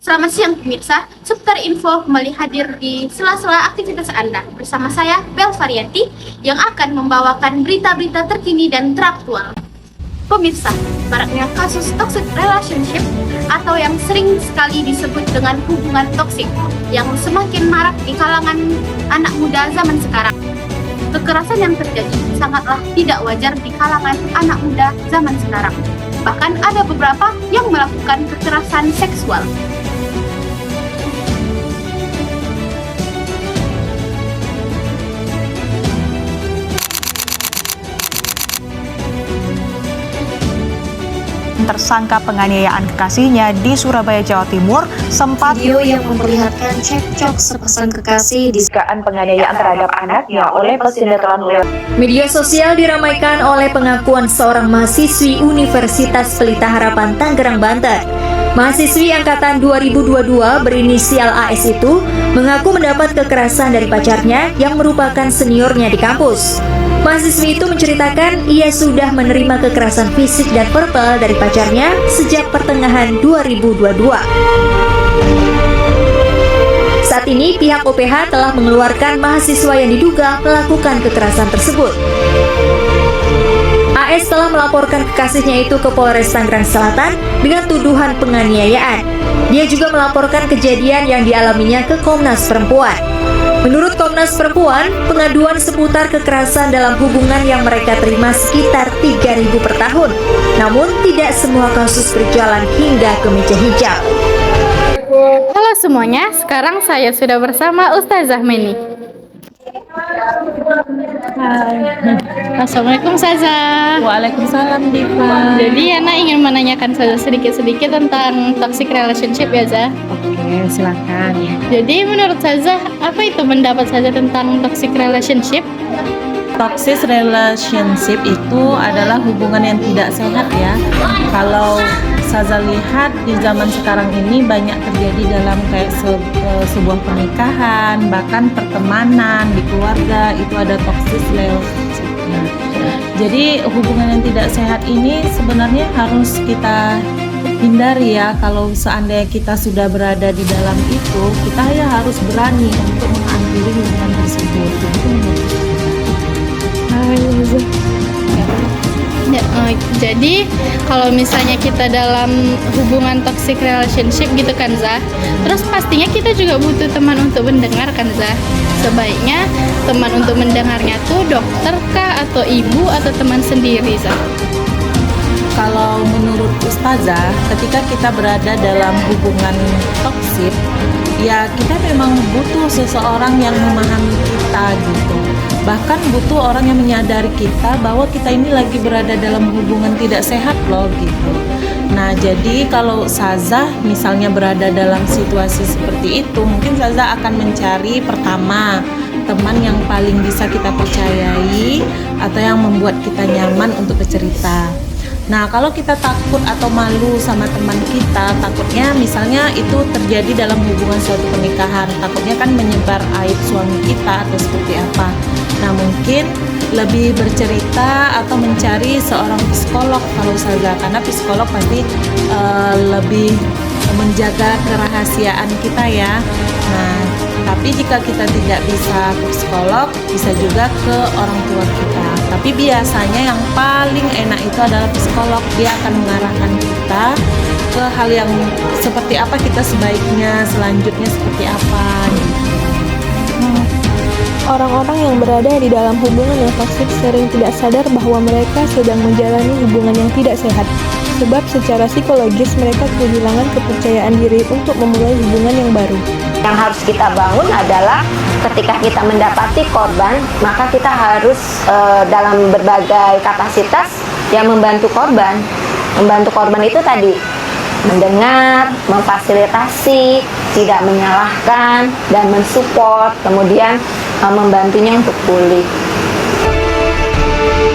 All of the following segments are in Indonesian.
Selamat siang pemirsa, Seputar Info kembali hadir di sela-sela aktivitas Anda bersama saya, Bel Varianti, yang akan membawakan berita-berita terkini dan teraktual. Pemirsa, maraknya kasus toxic relationship atau yang sering sekali disebut dengan hubungan toksik yang semakin marak di kalangan anak muda zaman sekarang. Kekerasan yang terjadi sangatlah tidak wajar di kalangan anak muda zaman sekarang. Bahkan ada beberapa yang melakukan kekerasan seksual. Tersangka penganiayaan kekasihnya di Surabaya, Jawa Timur sempat Video yang memperlihatkan cekcok sepasang kekasih di dugaan penganiayaan terhadap anaknya oleh pesinetron Leo. media sosial diramaikan oleh pengakuan seorang mahasiswi Universitas Pelita Harapan Tangerang, Banten. Mahasiswi angkatan 2022 berinisial AS itu mengaku mendapat kekerasan dari pacarnya yang merupakan seniornya di kampus. Mahasiswi itu menceritakan ia sudah menerima kekerasan fisik dan verbal dari pacarnya sejak pertengahan 2022. Saat ini pihak OPH telah mengeluarkan mahasiswa yang diduga melakukan kekerasan tersebut. AS telah melaporkan kekasihnya itu ke Polres Tangerang Selatan dengan tuduhan penganiayaan. Dia juga melaporkan kejadian yang dialaminya ke Komnas Perempuan. Menurut Komnas Perempuan, pengaduan seputar kekerasan dalam hubungan yang mereka terima sekitar 3.000 per tahun. Namun tidak semua kasus berjalan hingga ke meja hijau. Halo semuanya, sekarang saya sudah bersama Ustazah Meni. Assalamualaikum Ustazah. Waalaikumsalam Diva. Jadi Ana ingin menanyakan saja sedikit-sedikit tentang toxic relationship ya Zah. Oke, silakan. Jadi menurut Zah, apa itu pendapat saja tentang toxic relationship? Toxic relationship itu adalah hubungan yang tidak sehat ya. Kalau Saza lihat di zaman sekarang ini banyak terjadi dalam kayak sebuah pernikahan, bahkan pertemanan di keluarga itu ada toxic relationship. Jadi hubungan yang tidak sehat ini sebenarnya harus kita hindari ya. Kalau seandainya kita sudah berada di dalam itu, kita ya harus berani untuk mengakhiri hubungan tersebut. Jadi kalau misalnya kita dalam hubungan toxic relationship gitu kan Zah, terus pastinya kita juga butuh teman untuk mendengar kan Zah. Sebaiknya teman untuk mendengarnya tuh dokter kah atau ibu atau teman sendiri Zah? Kalau menurut Ustazah, ketika kita berada dalam hubungan toksik, ya kita memang butuh seseorang yang memahami kita gitu. Bahkan butuh orang yang menyadari kita bahwa kita ini lagi berada dalam hubungan tidak sehat loh gitu. Nah jadi kalau Saza misalnya berada dalam situasi seperti itu, mungkin Saza akan mencari pertama teman yang paling bisa kita percayai atau yang membuat kita nyaman untuk bercerita. Nah kalau kita takut atau malu sama teman kita, takutnya misalnya itu terjadi dalam hubungan suatu pernikahan, takutnya kan menyebar aib suami kita atau seperti apa. Nah mungkin lebih bercerita atau mencari seorang psikolog kalau Saza, karena psikolog pasti lebih menjaga kerahasiaan kita ya. Nah tapi jika kita tidak bisa ke psikolog, bisa juga ke orang tua kita. Tapi biasanya yang paling enak itu adalah psikolog. Dia akan mengarahkan kita ke hal yang seperti apa kita sebaiknya, selanjutnya seperti apa gitu. Orang-orang yang berada di dalam hubungan yang toksik sering tidak sadar bahwa mereka sedang menjalani hubungan yang tidak sehat. Sebab secara psikologis mereka kehilangan kepercayaan diri untuk memulai hubungan yang baru. Yang harus kita bangun adalah ketika kita mendapati korban, maka kita harus dalam berbagai kapasitas yang membantu korban. Membantu korban itu tadi mendengar, memfasilitasi, tidak menyalahkan, dan mensupport, kemudian membantunya untuk pulih.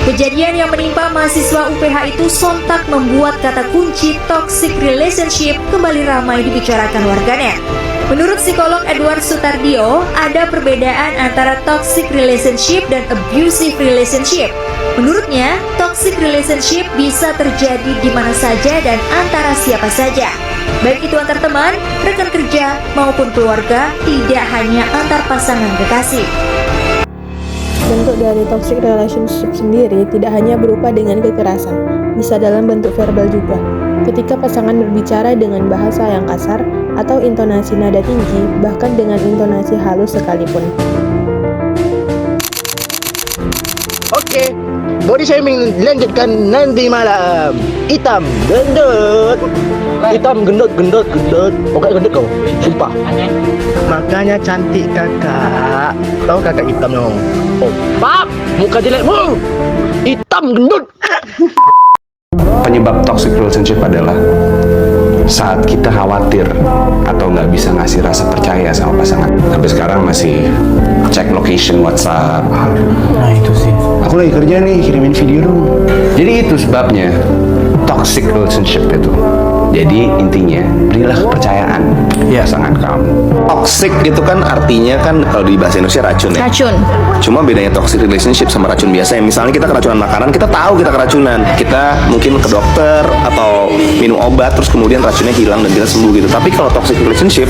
Kejadian yang menimpa mahasiswa UPH itu sontak membuat kata kunci toxic relationship kembali ramai dibicarakan warganet. Menurut psikolog Edward Sutardio, ada perbedaan antara toxic relationship dan abusive relationship. Menurutnya, toxic relationship bisa terjadi di mana saja dan antara siapa saja. baik itu antar teman, rekan kerja, maupun keluarga, tidak hanya antar pasangan kekasih. Bentuk dari toxic relationship sendiri tidak hanya berupa dengan kekerasan, bisa dalam bentuk verbal juga. Ketika pasangan berbicara dengan bahasa yang kasar atau intonasi nada tinggi, bahkan dengan intonasi halus sekalipun. Oke, body shaming dilanjutkan nanti malam. Hitam gendut. Hitam gendut. Pokoknya gendut kau, sumpah. Makanya cantik kakak. Tahu kakak hitam dong. Oh, pap, muka jelekmu. Hitam gendut. Penyebab toxic relationship adalah saat kita khawatir atau nggak bisa ngasih rasa percaya sama pasangan. Sampai sekarang masih cek location WhatsApp. Nah itu sih. Aku lagi kerja nih, kirimin video dong. Jadi itu sebabnya toxic relationship itu. Jadi intinya berilah kepercayaan pasangan kamu. Toxic itu kan artinya kan kalau di bahasa Indonesia racun ya. Racun. Cuma bedanya toxic relationship sama racun biasa ya. Misalnya kita keracunan makanan, kita tahu kita keracunan. Kita mungkin ke dokter atau minum obat terus kemudian racunnya hilang dan kita sembuh gitu. Tapi kalau toxic relationship,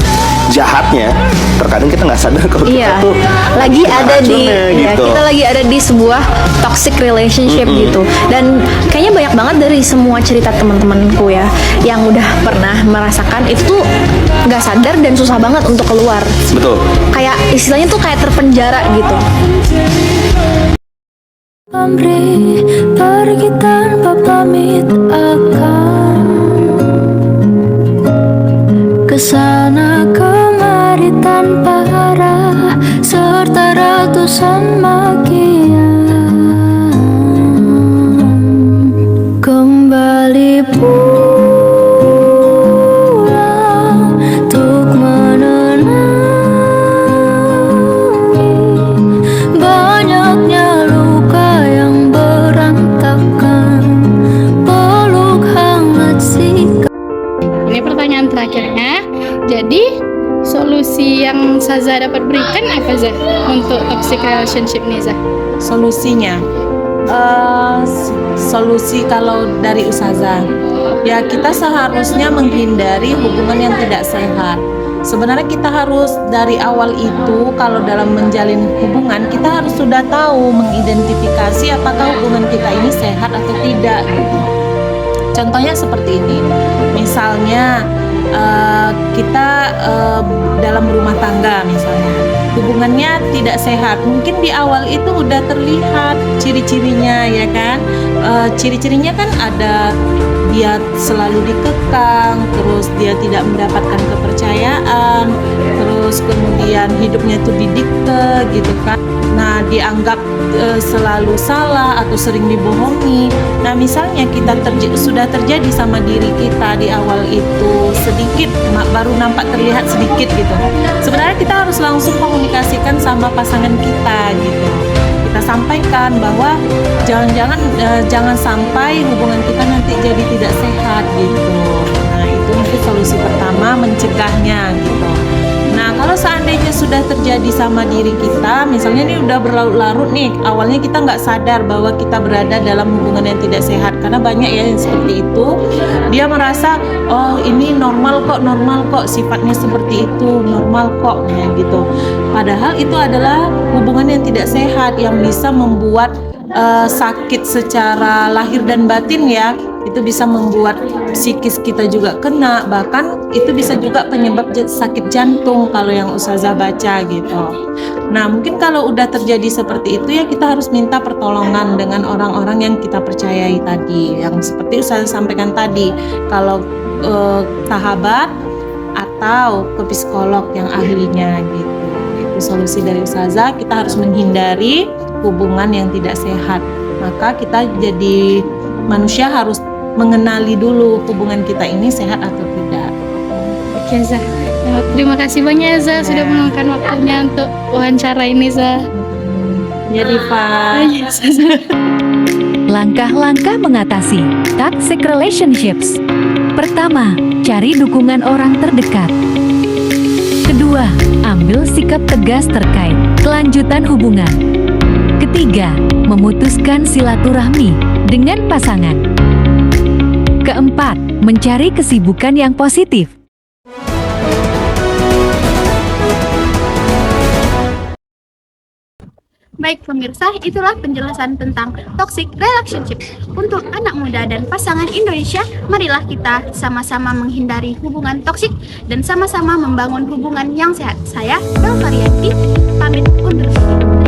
jahatnya terkadang kita nggak sadar kalau kita tuh lagi ada di gitu. kita lagi ada di sebuah toxic relationship gitu. Dan kayaknya banyak banget dari semua cerita teman-temanku ya yang udah pernah merasakan itu tuh nggak sadar dan susah banget untuk keluar. Betul. Kayak istilahnya tuh kayak terpenjara gitu. Pergi tanpa pamit akan kesana kemari tanpa arah serta ratusan makian. Kembali pulang untuk menenangi banyaknya luka yang berantakan, peluk hangat sikap. Ini pertanyaan terakhirnya. Jadi solusi yang Saza dapat berikan apa Zah untuk toxic relationship nih Zah? Solusinya solusi kalau dari Ustazah ya, kita seharusnya menghindari hubungan yang tidak sehat. Sebenarnya kita harus dari awal itu kalau dalam menjalin hubungan kita harus sudah tahu mengidentifikasi apakah hubungan kita ini sehat atau tidak. Contohnya seperti ini, misalnya kita dalam rumah tangga misalnya hubungannya tidak sehat, mungkin di awal itu udah terlihat ciri-cirinya ya kan. Ciri-cirinya kan ada dia selalu dikekang, terus dia tidak mendapatkan kepercayaan, terus kemudian hidupnya itu didikte gitu kan. Nah, dianggap selalu salah atau sering dibohongi. Nah, misalnya kita sudah terjadi sama diri kita di awal itu sedikit, baru nampak terlihat sedikit gitu. Sebenarnya kita harus langsung komunikasikan sama pasangan kita gitu. Kita sampaikan bahwa jangan sampai hubungan kita nanti jadi tidak sehat gitu. Nah, itu mungkin solusi pertama, mencegahnya gitu. Nah, kalau seandainya sudah terjadi sama diri kita, misalnya ini udah berlarut-larut nih, awalnya kita nggak sadar bahwa kita berada dalam hubungan yang tidak sehat, karena banyak ya yang seperti itu, dia merasa, oh ini normal kok, sifatnya seperti itu, normal kok, ya gitu. Padahal itu adalah hubungan yang tidak sehat, yang bisa membuat sakit secara lahir dan batin ya. Itu bisa membuat psikis kita juga kena, bahkan itu bisa juga penyebab sakit jantung kalau yang Ustazah baca gitu. Nah, mungkin kalau udah terjadi seperti itu ya kita harus minta pertolongan dengan orang-orang yang kita percayai tadi, yang seperti Ustazah sampaikan tadi, kalau sahabat atau ke psikolog yang ahlinya gitu. Itu solusi dari Ustazah, kita harus menghindari hubungan yang tidak sehat. Maka kita jadi manusia harus mengenali dulu hubungan kita ini sehat atau tidak. Oke Zah, terima kasih banyak Zah sudah meluangkan waktunya untuk wawancara ini Zah. Ya Diva. Langkah-langkah mengatasi toxic relationships. Pertama, cari dukungan orang terdekat. Kedua, ambil sikap tegas terkait kelanjutan hubungan. Ketiga, memutuskan silaturahmi dengan pasangan. Keempat, mencari kesibukan yang positif. Baik pemirsa, itulah penjelasan tentang toxic relationship. Untuk anak muda dan pasangan Indonesia, marilah kita sama-sama menghindari hubungan toksik dan sama-sama membangun hubungan yang sehat. Saya, Bel Varianti, pamit undur diri.